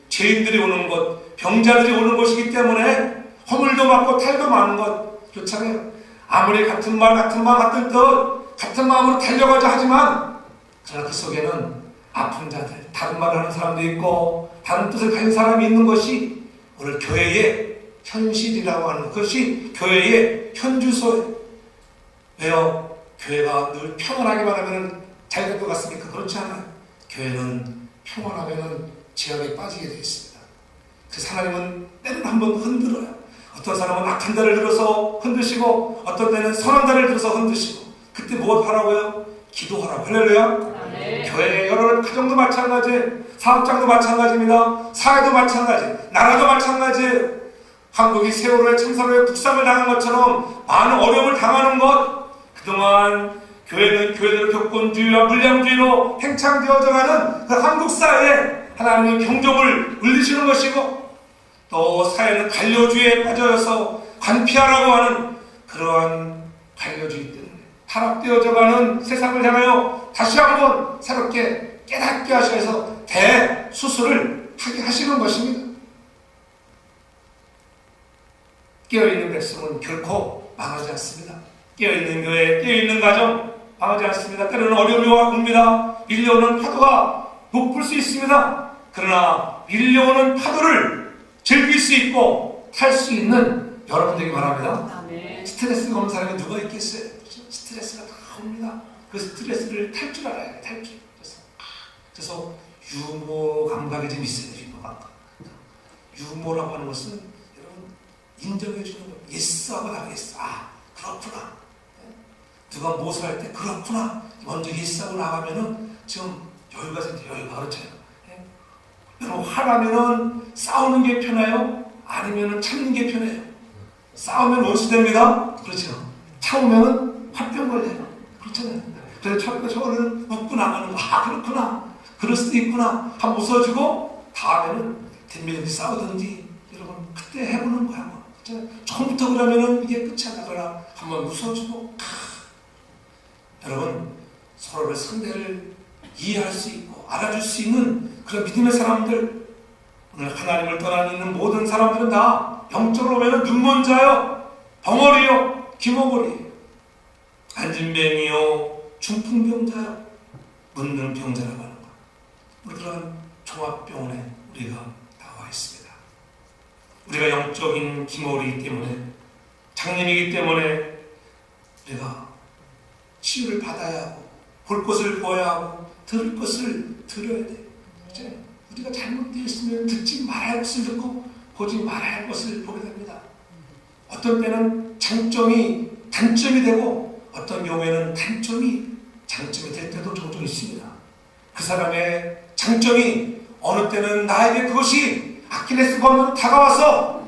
죄인들이 오는 것, 병자들이 오는 것이기 때문에 허물도 많고 탈도 많은 것 그렇잖아요. 아무리 같은 말 같은 마음 같은 뜻 같은 마음으로 달려가자 하지만 그러나 그 속에는 아픈 자들, 다른 말을 하는 사람도 있고 다른 뜻을 가진 사람이 있는 것이 오늘 교회의 현실이라고 하는 것이 교회의 현주소예요. 왜요? 교회가 늘 평안하기만 하면 잘 될 것 같습니까? 그렇지 않아요. 교회는 평안하면 죄악에 빠지게 되어 있습니다. 그래서 하나님은 때로는 한번 흔들어요. 어떤 사람은 악한 자를 들어서 흔드시고 어떤 때는 선한 자를 들어서 흔드시고 그때 무엇 하라고요? 기도하라고. 할렐루야. 교회 여러분 가정도 마찬가지예요. 사업장도 마찬가지입니다. 사회도 마찬가지, 나라도 마찬가지예요. 한국이 세월호에 참사로에 북상을 당한 것처럼 많은 어려움을 당하는 것, 그동안 교회는 교회대로 교권주의와 물량주의로 팽창되어져가는 그 한국 사회에 하나님의 경종을 울리시는 것이고, 또 사회는 관료주의에 빠져서 관피하라고 하는 그러한 관료주의 때문에 타락되어져가는 세상을 향하여 다시 한번 새롭게 깨닫게 하셔서 대수술을 하게 하시는 것입니다. 깨어있는 백성은 결코 망하지 않습니다. 깨어있는 교회, 깨어있는 가정 망하지 않습니다. 때로는 어려움이 옵니다. 밀려오는 파도가 높을 수 있습니다. 그러나 밀려오는 파도를 즐길 수 있고 탈 수 있는 여러분 되기 바랍니다. 아멘. 스트레스가 오는 사람이 누가 있겠어요? 스트레스가 다 옵니다. 그 스트레스를 탈 줄 알아야 돼. 탈 줄. 그래서 유머 감각이 좀 있어야 돼요. 유머 감각. 유머라고 하는 것은 여러분 인정해 주는 거예요. 예스하고 나가겠어. 아, 그렇구나. 누가 무엇을 할 때 그렇구나. 먼저 예스하고 나가면은 지금 여유가 생겨요. 여유가 그렇잖아요. 여러분 화나면은 싸우는 게 편해요? 아니면은 참는 게 편해요? 싸우면 원수 됩니다. 그렇죠. 참으면은 화병 걸려요. 그렇잖아요. 그래서 저는 웃고 나가는 거. 아, 그렇구나. 그럴 수도 있구나. 한번 웃어주고 다음에는 뒷면이 싸우든지 여러분 그때 해보는 거야. 뭐. 처음부터 그러면은 이게 끝이 안 나거나 한번 웃어주고 여러분 서로를 상대를 이해할 수 있고 알아줄 수 있는 그런 믿음의 사람들, 오늘 하나님을 떠나 있는 모든 사람들은 다 영적으로 보면 눈먼자요, 벙어리요, 기모거리예요. 안진뱅이요, 중풍병자요, 문둥병자라고 하는 것. 우리 그런 종합병원에 우리가 나와 있습니다. 우리가 영적인 기모리이기 때문에, 장님이기 때문에 우리가 치유를 받아야 하고 볼 것을 보아야 하고 들을 것을 들어야 돼요. 우리가 잘못되어 있으면 듣지 말아야 할 것을 듣고 보지 말아야 할 것을 보게 됩니다. 어떤 때는 장점이 단점이 되고 어떤 경우에는 단점이 장점이 될 때도 종종 있습니다. 그 사람의 장점이 어느 때는 나에게 그것이 아킬레스건으로 다가와서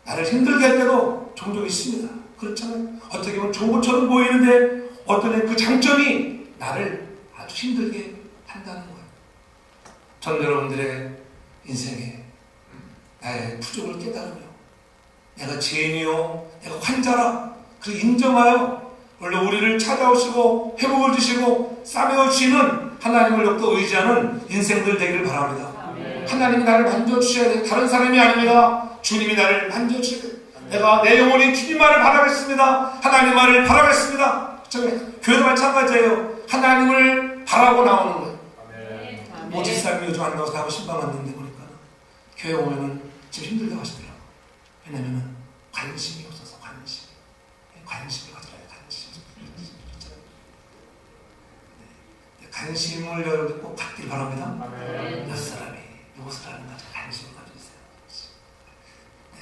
나를 힘들게 할 때도 종종 있습니다. 그렇잖아요. 어떻게 보면 좋은 것처럼 보이는데 어떤 때는 그 장점이 나를 아주 힘들게 한다는 거예요. 전 여러분들의 인생에 나의 부족을 깨달으며 내가 죄인이요, 내가 환자라 그걸 인정하여 원래 우리를 찾아오시고 회복을 주시고 싸매어 주시는 하나님을 역도 의지하는 인생들 되기를 바랍니다. 아멘. 하나님이 나를 만져주셔야 돼요. 다른 사람이 아닙니다. 주님이 나를 만져주셔야 돼요. 내가 내 영혼이 주님만을 바라겠습니다. 하나님만을 바라겠습니다. 교회도 마찬가지예요. 하나님을 바라고 나오는 거예요. 모집사님이 요즘 안 나와서 나하고 신방 왔는데 보니까 교회 오면은 지금 힘들다고 하시더라고요. 왜냐면은 관심이 없어서 관심을 가져야 돼. 관심을 여러분 꼭 갖길 바랍니다. 몇 사람이 무엇을 하는가 관심을 가져주세요.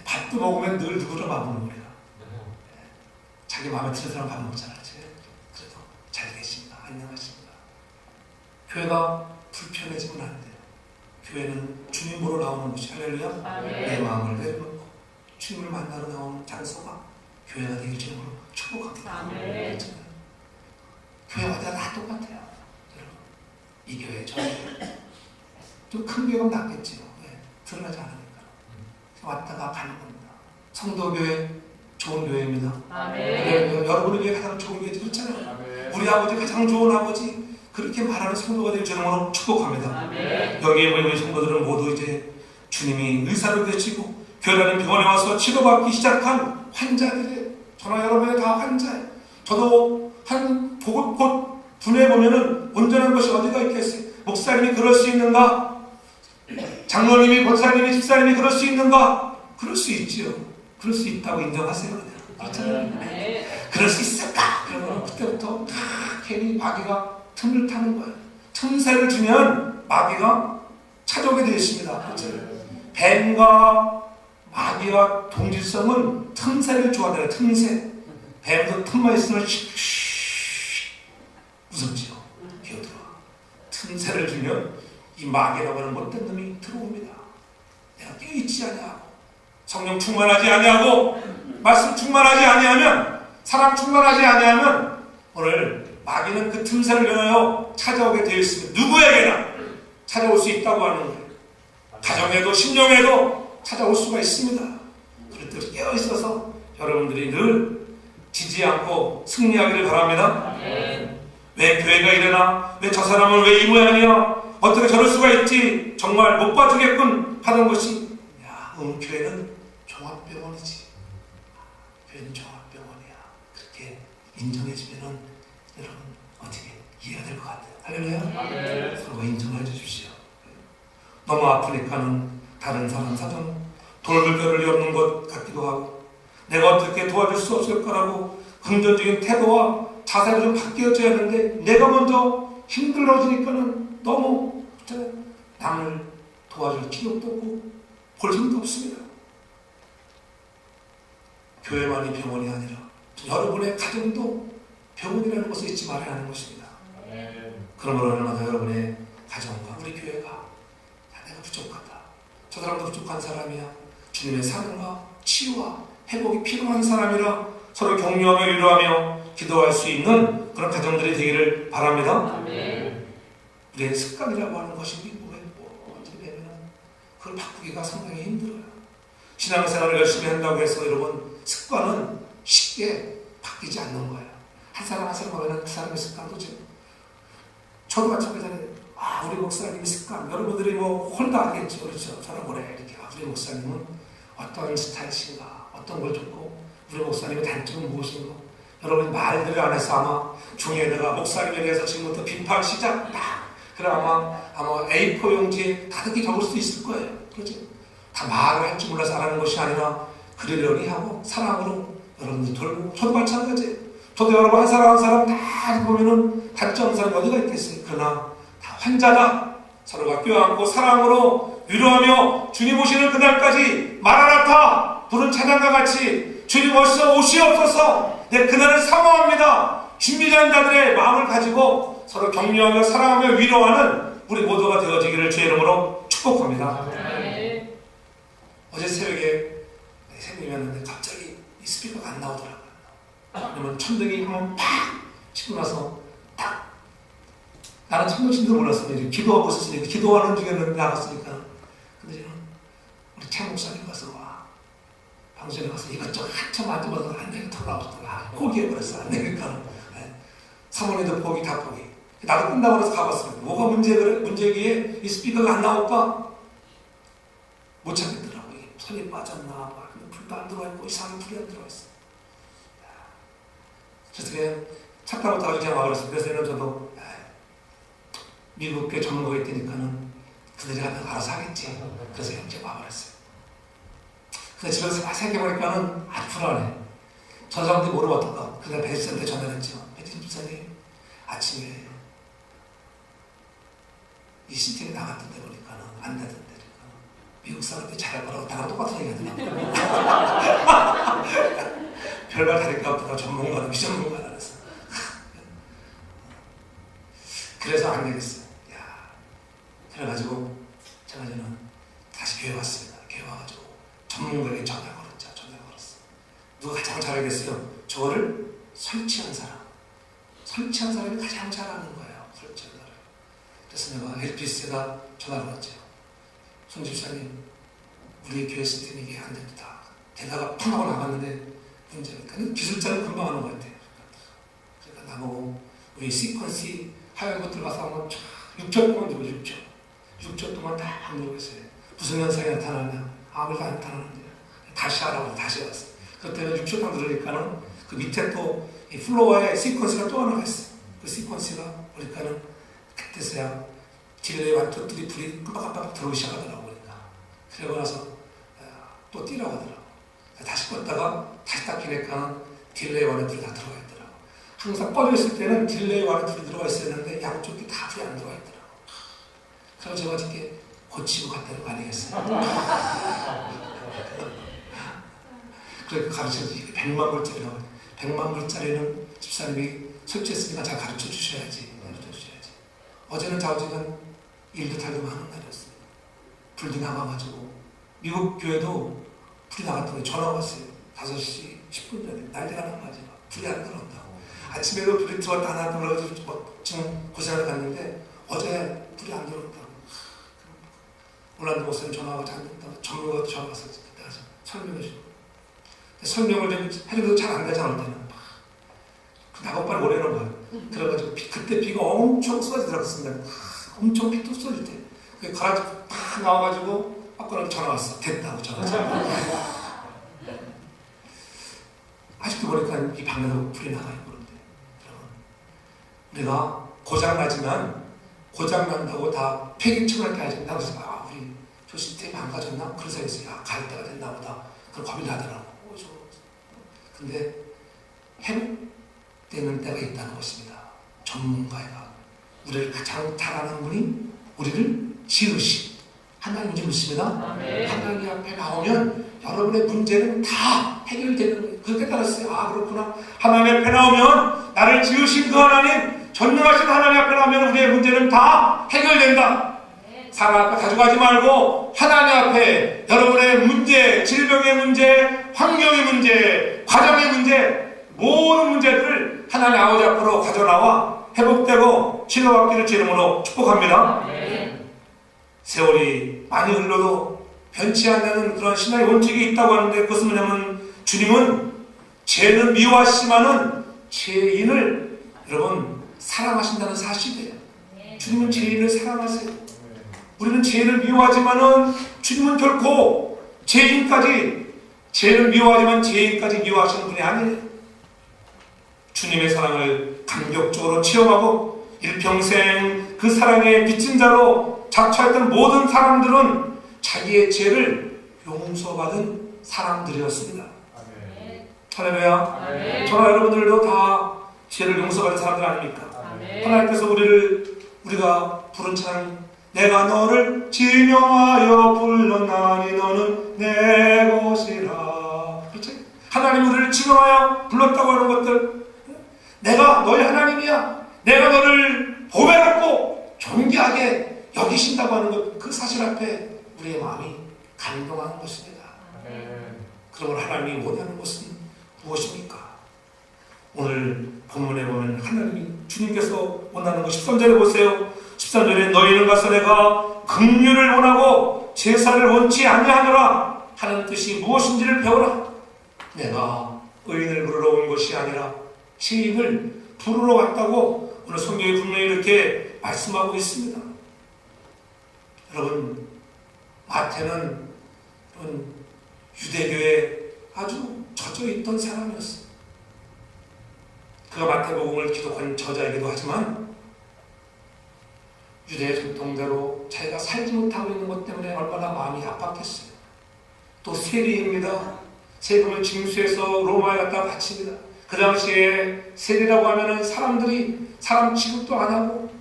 밥도 먹으면 늘 누구를 마음먹는 거예요. 자기 마음에 드는 사람 밥 먹잖아요. 그래도 잘 계십니다. 안녕하십니다. 교회가 불편해지면 안 돼요. 교회는 주님 보러 나오는 곳이 할렐루야. 내 마음을 내려놓고 주님을 만나러 나오는 장소가 교회가 되길 주님으로 축복합니다. 교회마다 다 똑같아요. 여러분, 이 교회 저 교회 좀 큰 교회가 낫겠지요. 네, 드러나지 않으니까 왔다가 가는 겁니다. 성도교회 좋은 교회입니다. 여러분의 교회 가장 좋은 교회 그렇잖아요. 우리 아버지 가장 좋은 아버지, 그렇게 말하는 성도가 될 주님으로 축복합니다. 아멘. 여기에 모인 성도들은 모두 이제 주님이 의사로 되시고 교회라는 병원에 와서 치료받기 시작한 환자들의 저나 여러분의 다 환자예요. 저도 한 곳 분해 보면은 온전한 것이 어디가 있겠어요? 목사님이 그럴 수 있는가? 장로님이, 권사님이, 집사님이 그럴 수 있는가? 그럴 수 있지요. 그럴 수 있다고 인정하세요. 그렇잖아요. 그럴 수 있을까? 그러면 그때부터 괜히 마귀가 틈을 타는 거예요. 틈새를 주면 마귀가 찾아오게 되어 있습니다. 그렇죠? 뱀과 마귀와 동질성은 틈새를 좋아해요. 틈새. 뱀도 틈만 있으면 무섭지요. 기어들어. 틈새를 주면 이 마귀라고 하는 못된 놈이 들어옵니다. 내가 깨어있지 아니하고 성령 충만하지 아니하고 말씀 충만하지 아니하면 사랑 충만하지 아니하면 오늘 마귀는 그 틈새를 열어요 찾아오게 되어 있습니다. 누구에게나 찾아올 수 있다고 하는 거예요. 가정에도 심령에도 찾아올 수가 있습니다. 그럴 때 깨어있어서 여러분들이 늘 지지 않고 승리하기를 바랍니다. 왜 교회가 이러나? 왜 저 사람은 왜 이 모양이야? 어떻게 저럴 수가 있지? 정말 못 봐주겠군 하던 것이 교회는 종합병원이지. 교회는 종합병원이야. 그렇게 인정해주면은 여러분 어떻게 이해가 될 것 같아요. 할렐루야. 서로 인정해 주십시오. 너무 아프니까는 다른 사람 사정 돌볼 겨를이 없는 것 같기도 하고 내가 어떻게 도와줄 수 없을 거라고 긍정적인 태도와 자세를 좀 바뀌어줘야 하는데 내가 먼저 힘들어지니까는 너무 남을 도와줄 기력도 없고 볼 힘도 없습니다. 교회만이 병원이 아니라 여러분의 가정도 병원이라는 것을 잊지 말아야 하는 것입니다. 그러므로 얼마나 여러분의 가정과 우리 교회가 내가 부족하다. 저 사람도 부족한 사람이야. 주님의 사랑과 치유와 회복이 필요한 사람이라 서로 격려하며 위로하며 기도할 수 있는 그런 가정들이 되기를 바랍니다. 아멘. 우리의 습관이라고 하는 것이 어떻게 되면 그걸 바꾸기가 상당히 힘들어요. 신앙생활을 열심히 한다고 해서 여러분 습관은 쉽게 바뀌지 않는 거예요. 한 사람 한 사람 하면 그 사람의 습관도 저도 마찬가지잖아요. 우리 목사님의 습관 여러분들이 홀도 알겠죠. 그렇죠. 저는 뭐래 이렇게 우리 목사님은 어떤 스타일이신가 어떤 걸 좋고 우리 목사님의 단점은 무엇인가 여러분이 말들을 안 해서 아마 중에 내가 목사님에 대해서 지금부터 비판 시작 그럼 아마 A4 용지에 다르게 적을 수도 있을 거예요. 그렇죠? 다 말을 할 줄 몰라서 안 하는 것이 아니라 그러려니 하고 사랑으로 여러분들 돌보고 저도 마찬가지예요. 저도 여러분 한 사람 한 사람 다 보면은 단점한 사람이 어디가 있겠어요. 그러나 다 환자다. 서로가 껴안고 사랑으로 위로하며 주님 오시는 그날까지 마라나타 부른 찬양과 같이 주님 오시옵소서 내 그날을 사모합니다. 준비된 자들의 마음을 가지고 서로 격려하며 사랑하며 위로하는 우리 모두가 되어지기를 주의 이름으로 축복합니다. 네. 어제 새벽에 생기면은 갑자기 이 스피커가 안 나오더라고요. 그러면 천둥이 한번 팍 치고 나서 딱 나는 천둥친도 몰랐어요. 이제 기도하고 있었으니까 기도하는 중에는 나갔으니까 근데 저는 우리 최 목사님 가서 방송에 가서 이것저것 한참 만져봐서 안 되게 털나오셨더라. 포기해버렸어. 안 되니까 사모님도 포기 다 포기. 나도 끝나고 나서 가봤습니다. 뭐가 문제기에 이 스피커가 안 나올까? 못 찾겠더라고요. 손이 빠졌나 불도 안 들어와 있고 이상한 불이 안 들어와 있어. 그래서 그냥 차 타고 그냥 와버렸어요. 그래서 저도 미국계 전문가가 있다니까는 그들이 알아서 하겠지. 그래서 그냥 와버렸어요. 근데 집에서 막 생각해보니까는 불안해. 전 사람들이 모르면 어떨까? 그래서 배지선한테 전화를 했죠. 배지 집사님 아침에 이 시스템이 나갔던데 보니까는 안 되던데 미국 사람들이 잘할 거라고 나랑 똑같은 얘기 하더라고요. 별말 다를까 보다 전문가는 비전문가라 그래서 그래서 안 되겠어요. 그래가지고 제가 저는 다시 교회 왔습니다. 교회 와가지고 전문가에게 전화 걸었죠. 누가 가장 잘하겠어요? 저를 설치한 사람. 설치한 사람이 가장 잘하는 거예요. 설치한 사람. 그래서 내가 LPS에다 전화를 걸었죠. 손 집사님, 우리 교회 시스템이 이게 안 됩니다. 대다가 펑 하고 나갔는데 문제니까 기술자는 금방 하는 것 같아요. 그러니까 나보고 우리 시퀀시 하얀 곳 들어가서 한번 6초 동안 누르고 6초 동안 다 누르고 있어요. 무슨 현상이 나타나냐? 아무것도 안 나타나는데 다시 하라고 다시 왔어요. 그때는 6초 동안 누르니까는 그 밑에 또 이 플로어에 시퀀스가 또 하나가 있어요. 그 시퀀스가 보니까는 그때서야 딜레이 1, 2, 3 불이 깜빡깜빡 들어오기 시작하더라고. 그러니까 그러고 나서 또 뛰라고 하더라고. 다시 껐다가 다시 딱 키니까는 딜레이 1, 2 다 들어가 있더라고. 항상 꺼져 있을 때는 딜레이 1, 2 들어가 있었는데 양쪽이 다 불이 안 들어가 있더라고. 그래서 제가 이렇게 고치고 갔다는 거 아니겠어요? 그렇게 가르쳐서 100만 불짜리라고. 100만 불짜리는 집사님이 설치했으니까 잘 가르쳐 주셔야지. 어제는 좌우지간 일도 탈도 많은 날이었어요. 불도 나가가지고 미국 교회도 불이 나갔더니 전화가 왔어요. 5시 10분 전에 난리가 난 거지. 불이 안 들어온다고. 아침에도 불이 들어왔다 안 들어가지고 지금 고생을 갔는데 어제 불이 안 들어온다고. 올란도 목사님 전화가 잘 안 된다고. 전문가도 전화 왔어요. 그때 가서 설명해 주고. 설명을 좀 해줘도 잘 안 되지 않을 때는 그 나고빨리 오래는 거예요. 그래가지고 그때 비가 엄청 쏟아지더라고요. 엄청 비 또 쏟아질 때. 그 가라지고 팍 나와가지고 아까는 전화 왔어. 됐다고 전화 왔어. 아직도 보니까 이 방에도 불이 나가 있고 그런데 우리가 고장나지만 고장난다고 다 폐기처벌할 게 아니라 그래서 우리 저 시스템이 망가졌나? 그런 생각이 있어요. 갈 때가 됐나 보다. 그런 겁이 나더라고. 근데 회복되는 때가 있다는 것입니다. 전문가가 우리를 가장 잘 아는 분이 우리를 지으신 하나님 줄 믿습니다. 하나님 앞에 나오면 여러분의 문제는 다 해결되는 거예요. 그렇게 따랐어요. 아 그렇구나. 하나님 앞에 나오면 나를 지으신 그 하나님 전능하신 하나님 앞에 나오면 우리의 문제는 다 해결된다. 사람 앞에 가져가지 말고 하나님 앞에 여러분의 문제, 질병의 문제, 환경의 문제, 가정의 문제, 모든 문제들을 하나님 아버지 앞으로 가져나와 회복되고 치료받기를 주 이름으로 축복합니다. 세월이 많이 흘러도 변치 않는 그런 신앙의 원칙이 있다고 하는데 그것은 뭐냐면 주님은 죄는 미워하시지만은 죄인을 여러분 사랑하신다는 사실이에요. 주님은 죄인을 사랑하세요. 우리는 죄를 미워하지만은 주님은 결코 죄를 미워하지만 죄인까지 미워하시는 분이 아니에요. 주님의 사랑을 감격적으로 체험하고 일평생 그 사랑에 빚진 자로 자처했던 모든 사람들은 자기의 죄를 용서받은 사람들이었습니다. 할렐루야. 저나 여러분들도 다 죄를 용서받은 사람들 아닙니까? 하나님께서 우리가 부른 찬양 내가 너를 지명하여 불렀나니 너는 내 것이라. 그렇지? 하나님 우리를 지명하여 불렀다고 하는 것들 내가 너의 하나님이야. 내가 너를 보배롭고 존귀하게 여기신다고 하는 것, 그 사실 앞에 우리의 마음이 감동하는 것입니다. 그러면 하나님이 원하는 것은 무엇입니까? 오늘 본문에 보면 하나님이 주님께서 원하는 것 13절에 보세요. 13절에 너희는 가서 내가 긍휼을 원하고 제사를 원치 아니하노라 하는 뜻이 무엇인지를 배우라. 내가 의인을 부르러 온 것이 아니라 죄인을 부르러 왔다고 오늘 성경이 분명히 이렇게 말씀하고 있습니다. 여러분 마태는 유대교에 아주 젖어있던 사람이었어요. 그가 마태복음을 기록한 저자이기도 하지만 유대 전통대로 자기가 살지 못하고 있는 것 때문에 얼마나 마음이 압박했어요. 또 세리입니다. 세금을 징수해서 로마에 갖다 바칩니다. 그 당시에 세리라고 하면은 사람들이 사람 취급도 안 하고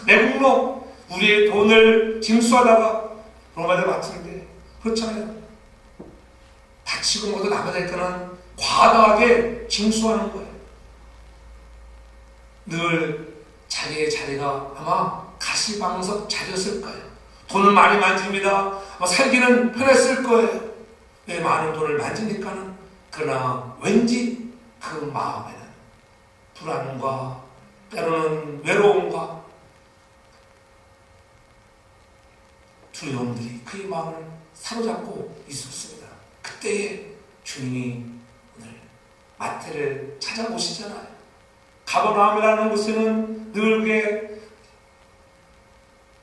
매국노 우리의 돈을 징수하다가 로마에 바치는데 그렇잖아요. 바치고 모두 남아니까는 과다하게 징수하는 거예요. 늘 자기의 자리가 아마 가시방석 자리였을 거예요. 돈을 많이 만집니다. 살기는 편했을 거예요. 왜 많은 돈을 만지니까는. 그러나 왠지 그 마음에는 불안과 때로는 외로움과 두려움들이 그의 마음을 사로잡고 있었습니다. 그때에 주님이 오늘 마태를 찾아오시잖아요. 가버나움이라는 곳에는 늘 그게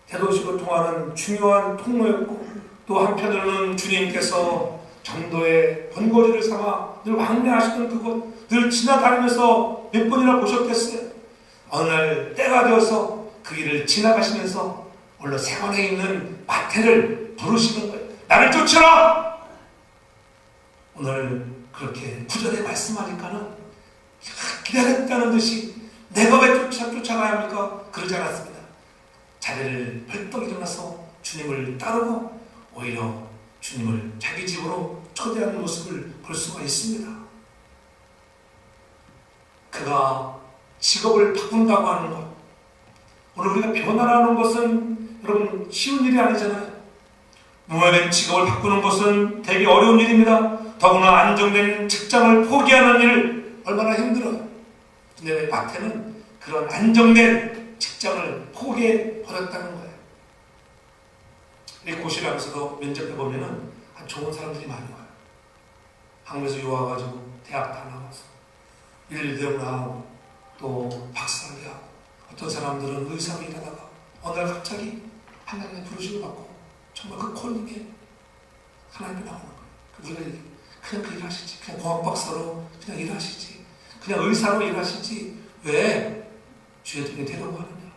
대도시로 통하는 중요한 통로였고, 또 한편으로는 주님께서 전도의 본거지를 삼아 늘 왕래하시던 그곳, 늘 지나다니면서 몇 번이나 보셨겠어요. 어느 날 때가 되어서 그 길을 지나가시면서 원래 세관에 있는 마태를 부르시는 거예요. 나를 쫓아라! 오늘 그렇게 구절에 말씀하니까는 기다렸다는 듯이 내가 왜 쫓아가야 합니까? 그러지 않았습니다. 자리를 벌떡 일어나서 주님을 따르고 오히려 주님을 자기 집으로 초대하는 모습을 볼 수가 있습니다. 그가 직업을 바꾼다고 하는 것, 오늘 우리가 변화라는 것은 여러분 쉬운 일이 아니잖아요. 무모된 직업을 바꾸는 것은 되게 어려운 일입니다. 더구나 안정된 직장을 포기하는 일 얼마나 힘들어요. 근데 마태는 그런 안정된 직장을 포기해 버렸다는 거예요. 이 고시라면서도 면접해 보면은 좋은 사람들이 많이 와요. 한국에서 유학와가지고 대학 다 나와서 일대로 나오고 또 박사학위 하고, 어떤 사람들은 의사로 일하다가 어느 날 갑자기 하나님의 부르심을 받고 정말 그 콜링에 하나님이 나오는 거예요. 우리가 그냥 그 일하시지, 그냥 공학박사로 그냥 일하시지, 그냥 의사로 일하시지 왜 주의 등에 되려고 하느냐.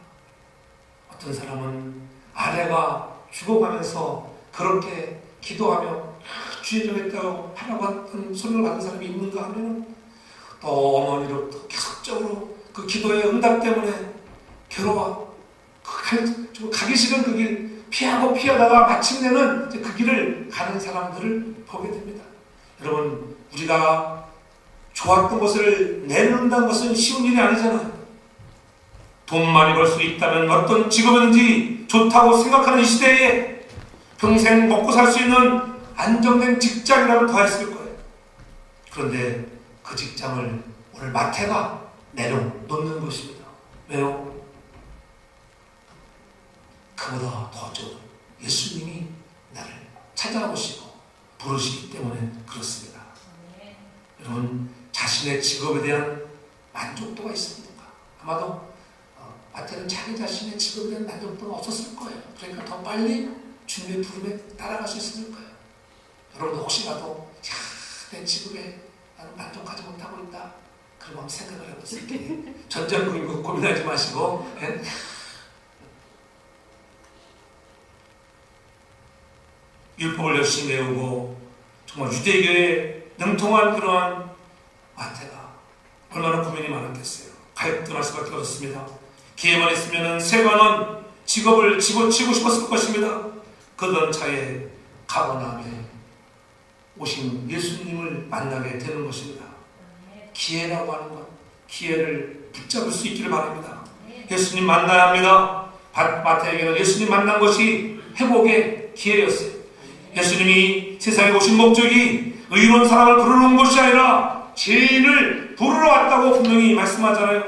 어떤 사람은 아내가 죽어가면서 그렇게 기도하며 주의 정했다고 하라고 했던 소리를 받은 사람이 있는가 하면 또 어머니로부터 계속적으로 그 기도의 응답 때문에 괴로워 가기 싫은 그 길 피하다가 마침내는 그 길을 가는 사람들을 보게 됩니다. 여러분, 우리가 좋았던 것을 내놓는다는 것은 쉬운 일이 아니잖아요. 돈 많이 벌 수 있다면 어떤 직업이든지 좋다고 생각하는 이 시대에 평생 먹고 살 수 있는 안정된 직장이라면 더 했을 거예요. 그런데 그 직장을 오늘 마태가 내려놓는 것입니다. 왜요? 그보다 더 좋은 예수님이 나를 찾아오시고 부르시기 때문에 그렇습니다. 여러분, 자신의 직업에 대한 만족도가 있습니까? 아마도 마태는 자기 자신의 직업에 대한 만족도가 없었을 거예요. 그러니까 더 빨리 주님의 부름에 따라갈 수 있었을 거예요. 여러분 혹시라도 내 직업에 나는 만족하지 못하고 있다, 그럼 한번 생각을 해보세요. 전전긍긍 고민하지 마시고 율법을 열심히 외우고 정말 유대교에 능통한 그러한 마태가 얼마나 고민이 많았겠어요. 가엾 떠날 수밖에 없었습니다. 기회만 있으면 세관원 직업을 집어치고 싶었을 것입니다. 그러던 차에 가버나움에 오신 예수님을 만나게 되는 것입니다. 기회라고 하는 것, 기회를 붙잡을 수 있기를 바랍니다. 예수님 만나야 합니다. 마태에게는 예수님 만난 것이 회복의 기회였어요. 예수님이 세상에 오신 목적이 의로운 사람을 부르는 것이 아니라 죄인을 부르러 왔다고 분명히 말씀하잖아요.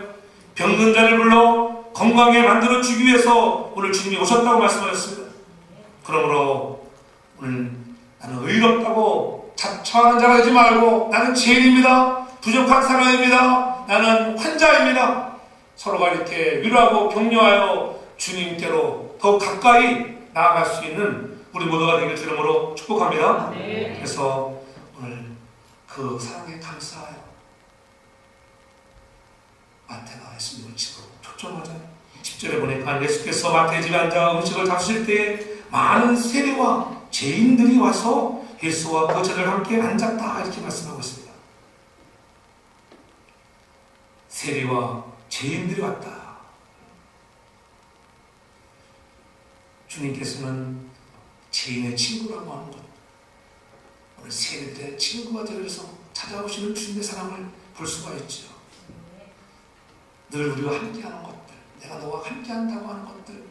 병든 자를 불러 건강하게 만들어주기 위해서 오늘 주님이 오셨다고 말씀하셨습니다. 그러므로 오늘 나는 의롭다고 자처하는 자가 되지 말고 나는 죄인입니다, 부족한 사람입니다, 나는 환자입니다, 서로가 이렇게 위로하고 격려하여 주님께로 더 가까이 나아갈 수 있는 우리 모두가 되길 주름으로 축복합니다. 그래서 오늘 그 사랑에 감사하여 마태가 예수님을 집으로 초청하잖아요. 10절에 보니까 예수께서 마태의 집에 앉아 음식을 다투실 때에 많은 세리와 죄인들이 와서 예수와 그 제자를 함께 앉았다, 이렇게 말씀하고 있습니다. 세리와 죄인들이 왔다. 주님께서는 죄인의 친구라고 하는 것, 오늘 세리들의 친구가 되어서 찾아오시는 주님의 사랑을 볼 수가 있죠. 늘 우리와 함께하는 것들, 내가 너와 함께한다고 하는 것들,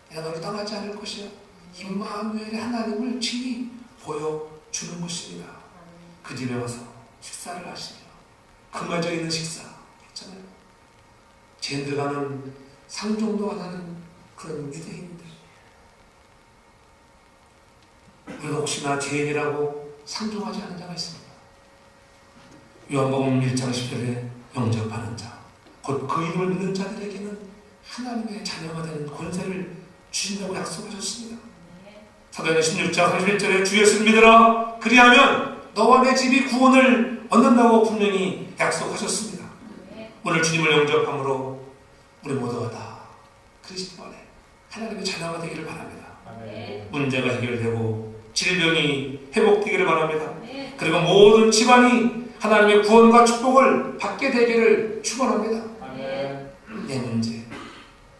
내가 너를 떠나지 않을 것이야, 임마누엘의 하나님을 친히 보여주는 것입니다. 그 집에 와서 식사를 하시며 금화져 있는 식사 했잖아요. 죄인들 가는 상종도 안 하는 그런 유대인들, 우리가 혹시나 죄인이라고 상종하지 않은 자가 있습니다. 요한복음 1장 10절에 영접하는 자, 곧 그 이름을 믿는 자들에게는 하나님의 자녀가 되는 권세를 주신다고 약속하셨습니다. 사도행전 16장 31절에 주 예수를 믿으라 그리하면 너와 내 집이 구원을 얻는다고 분명히 약속하셨습니다. 오늘 주님을 영접함으로 우리 모두가 다 그리스도 안에 하나님의 자녀가 되기를 바랍니다. 문제가 해결되고 질병이 회복되기를 바랍니다. 그리고 모든 집안이 하나님의 구원과 축복을 받게 되기를 축원합니다. 내 문제,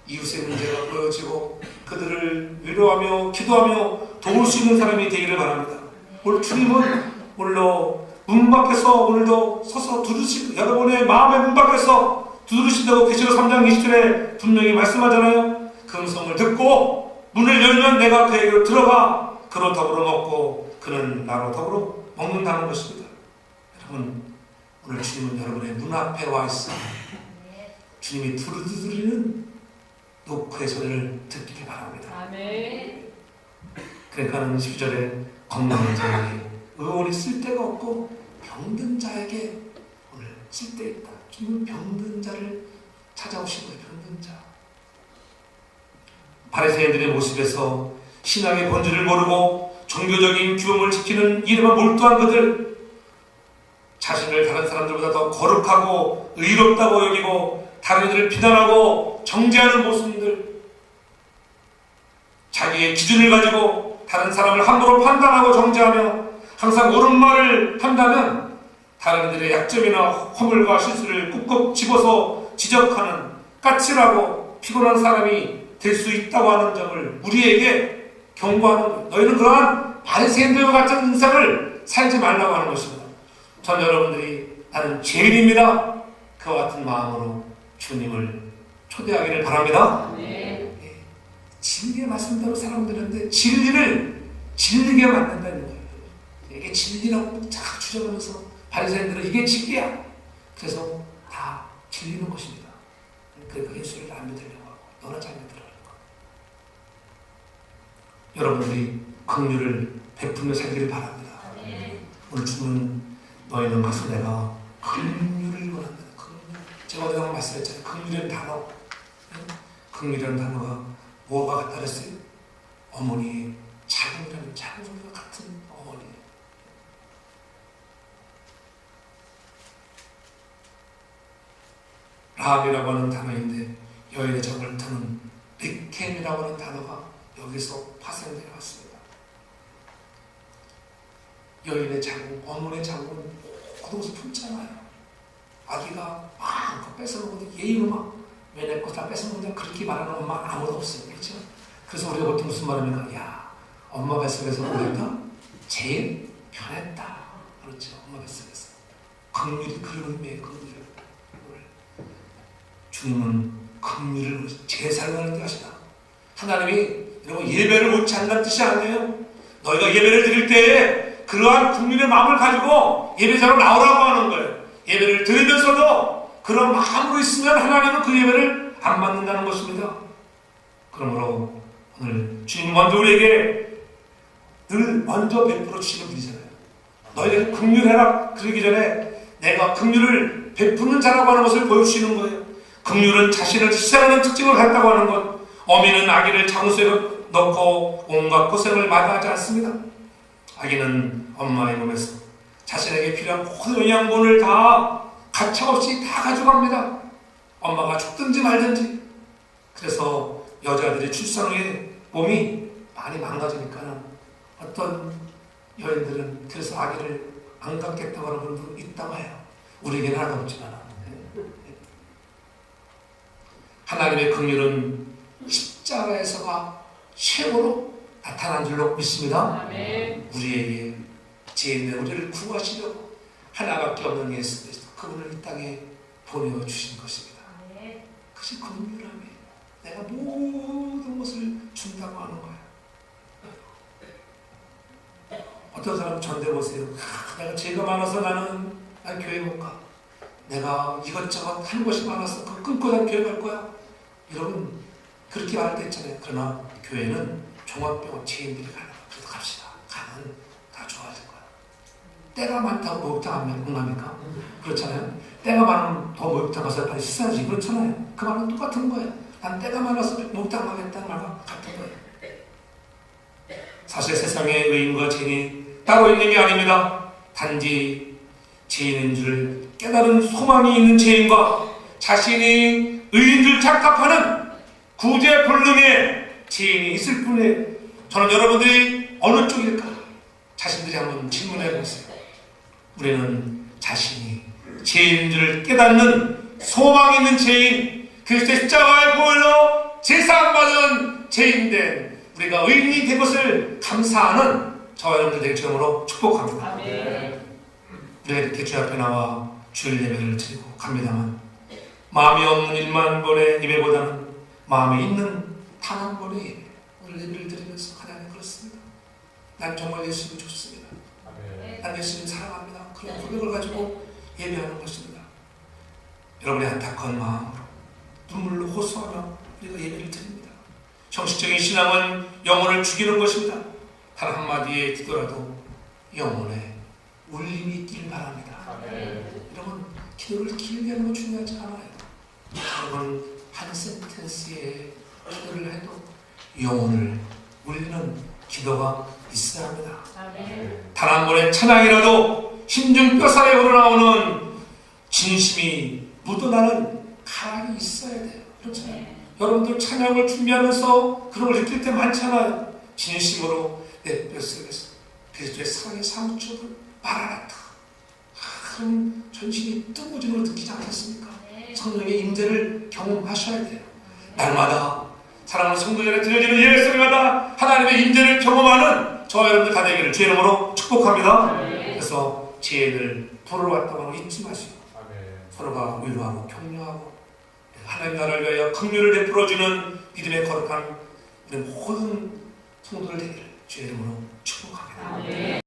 이웃의 문제가 보여지고 그들을 위로하며 기도하며 도울 수 있는 사람이 되기를 바랍니다. 오늘 주님은 오늘도 문 밖에서 오늘도 서서 두드리시고 여러분의 마음의 문 밖에서 두드리신다고 계시록 3장 20절에 분명히 말씀하잖아요. 그 음성을 듣고 문을 열면 내가 그에게로 들어가 그로 더불어 먹고 그는 나로 더불어 먹는다는 것입니다. 여러분 오늘 주님은 여러분의 문 앞에 와 있어 주님이 두드리는 노크의 소리를 듣기를 바랍니다. 아멘. 그러니까 12절에 건강한 자에게 의원이 쓸데가 없고 병든 자에게 오늘 쓸데 있다. 주님은 병든 자를 찾아오신 거예요. 병든 자. 바리새인들의 모습에서 신앙의 본질을 모르고 종교적인 규범을 지키는 일에만 몰두한 그들, 자신을 다른 사람들보다 더 거룩하고 의롭다고 여기고 다른 이들을 비난하고 정죄하는 모습들, 자기의 기준을 가지고 다른 사람을 함부로 판단하고 정죄하며 항상 옳은 말을 한다면 다른 이들의 약점이나 허물과 실수를 꾹꾹 집어서 지적하는 까칠하고 피곤한 사람이 될 수 있다고 하는 점을 우리에게 경고하는 거예요. 너희는 그러한 바리새인들과 같은 인생을 살지 말라고 하는 것입니다. 전 여러분들이 나는 죄인입니다. 그와 같은 마음으로 주님을 초대하기를 바랍니다. 네. 진리의 말씀대로 살아오는데 진리를 진리게 만든다는 거예요. 이게 진리라고 자꾸 주장하면서 바리새인들은 이게 진리야. 그래서 다 질리는 것입니다. 그러니까 예수를 안 믿으려고 하고 너나 잘 믿으라는 거. 여러분들이 긍휼을 베풀며 살기를 바랍니다. 오늘 주는 너희는 가서 내가 긍휼을 원한다. 제가 어제 한번 말씀했잖아요. 긍휼이라는 단어. 긍휼이라는 단어가 뭐가 같다 그랬어요? 어머니의 작은이라는 작은 소리와 같은 어머니. 라합이라고 하는 단어인데 여인의 정을 트는 리켐이라고 하는 단어가 여기서 파생되어 왔습니다. 여인의 자궁, 어머니의 자궁은 모든 것을 품잖아요. 아기가 막 뺏어먹는데 예의로 막 왜 내 거 다 뺏어먹는다 그렇게 말하는 엄마 아무도 없어요. 그렇죠? 그래서 우리가 보통 무슨 말합니까? 야, 엄마 뱃속에서 보니까 제일 편했다. 그렇죠? 엄마 뱃속에서. 긍휼이 그런 의미예요. 긍휼을. 주님은 긍휼을 제사를 하는 데 하시다. 하나님이 여러분 예배를 옳지 않는 뜻이 아니에요. 너희가 예배를 드릴 때에 그러한 국민의 마음을 가지고 예배자로 나오라고 하는 거예요. 예배를 드리면서도 그런 마음으로 있으면 하나님은 그 예배를 안 받는다는 것입니다. 그러므로 오늘 주님 먼저 우리에게 늘 먼저 베풀어 주시는 분이잖아요. 너희들 긍휼해라 그러기 전에 내가 긍휼을 베푸는 자라고 하는 것을 보여주시는 거예요. 긍휼은 자신을 희생하는 특징을 갖다고 하는 것. 어미는 아기를 장수에 넣고 온갖 고생을 마다하지 않습니다. 아기는 엄마의 몸에서 자신에게 필요한 모든 영양분을 다 가차없이 다 가져갑니다. 엄마가 죽든지 말든지. 그래서 여자들이 출산 후에 몸이 많이 망가지니까 어떤 여인들은 그래서 아기를 안 갖겠다고 하는 분도 있다고 해요. 우리에게는 하나도 없지만 하나님의 긍휼은 십자가에서가 최고로 나타난 줄로 믿습니다. 아멘. 우리에게 죄인된 우리를 구하시려고 하나밖에 없는 예수 그리스도 그분을 이 땅에 보내주신 것입니다. 그것이 긍휼함이에요. 내가 모든 것을 준다고 하는 거예요. 어떤 사람 전대보세요. 내가 죄가 많아서 나는 교회 못 가. 내가 이것저것 하는 것이 많아서 그거 끊고 난 교회 갈 거야. 여러분 그렇게 말할 때 있잖아요. 그러나 교회는 종합병원 죄인들이 가는 거야. 그래도 갑시다. 가면 다 좋아질 거야. 때가 많다고 목욕탕 안 갑니까? 그렇잖아요. 때가 많으면 더 목욕탕 가서 빨리 씻어야지. 그렇잖아요. 그 말은 똑같은 거예요. 난 때가 많아서 목욕탕 가겠다는 말과 같은 거예요. 사실 세상에 의인과 죄인이 따로 있는 게 아닙니다. 단지 죄인인 줄 깨달은 소망이 있는 죄인과 자신이 의인 줄 착각하는 구제불능의 죄인이 있을 뿐이에요. 저는 여러분들이 어느 쪽일까? 자신들이 한번 질문해 보세요. 우리는 자신이 죄인인 줄 깨닫는 소망 있는 죄인, 그리스도의 십자가의 보혈로 제사함받은 죄인된 우리가 의인이 된 것을 감사하는 저와 여러분들 되기처럼으로 축복합니다. 우리가 이렇게 주 앞에 나와 주일 예배를 드리고 갑니다만 마음이 없는 1만 번의 예배보다는 마음에 있는 단 한 번의 오늘 예배를 드리면서 하나님 그렇습니다. 난 정말 예수님이 좋습니다. 난 예수님 사랑합니다. 그런 고백을 가지고 예배하는 것입니다. 여러분의 안타까운 마음으로 눈물로 호소하며 우리가 예배를 드립니다. 형식적인 신앙은 영혼을 죽이는 것입니다. 단 한마디의 기도라도 영혼에 울림이 있길 바랍니다. 여러분, 기도를 길게 하는 건 중요하지 않아요. 여러분, 한 센텐스의 기도를 해도 영혼을 울리는 기도가 있어야 합니다. 단 한 번의 찬양이라도 심중 뼈살에 우러나오는 진심이 묻어나는 가락이 있어야 돼요. 그렇잖아요. 여러분들 찬양을 준비하면서 그런 걸 느낄 때 많잖아요. 진심으로 내 뼛속에서 그리스도의 사랑의 상처를 말아놨다. 그런 전신이 뜬구짐으로 느끼지 않겠습니까? 성령의 임재를 경험하셔야 돼요. 날마다 사랑하는 성도들에게 들려지는 예배 소리마다 하나님의 임재를 경험하는 저와 여러분들 다 되기를 주의 이름으로 축복합니다. 그래서 죄인을 부르러 왔다고 잊지 마시고 서로가 위로하고 격려하고 하나님 나라를 위하여 긍휼을 베풀어주는 믿음의 거룩한 우리 모든 성도들 되기를 주의 이름으로 축복합니다.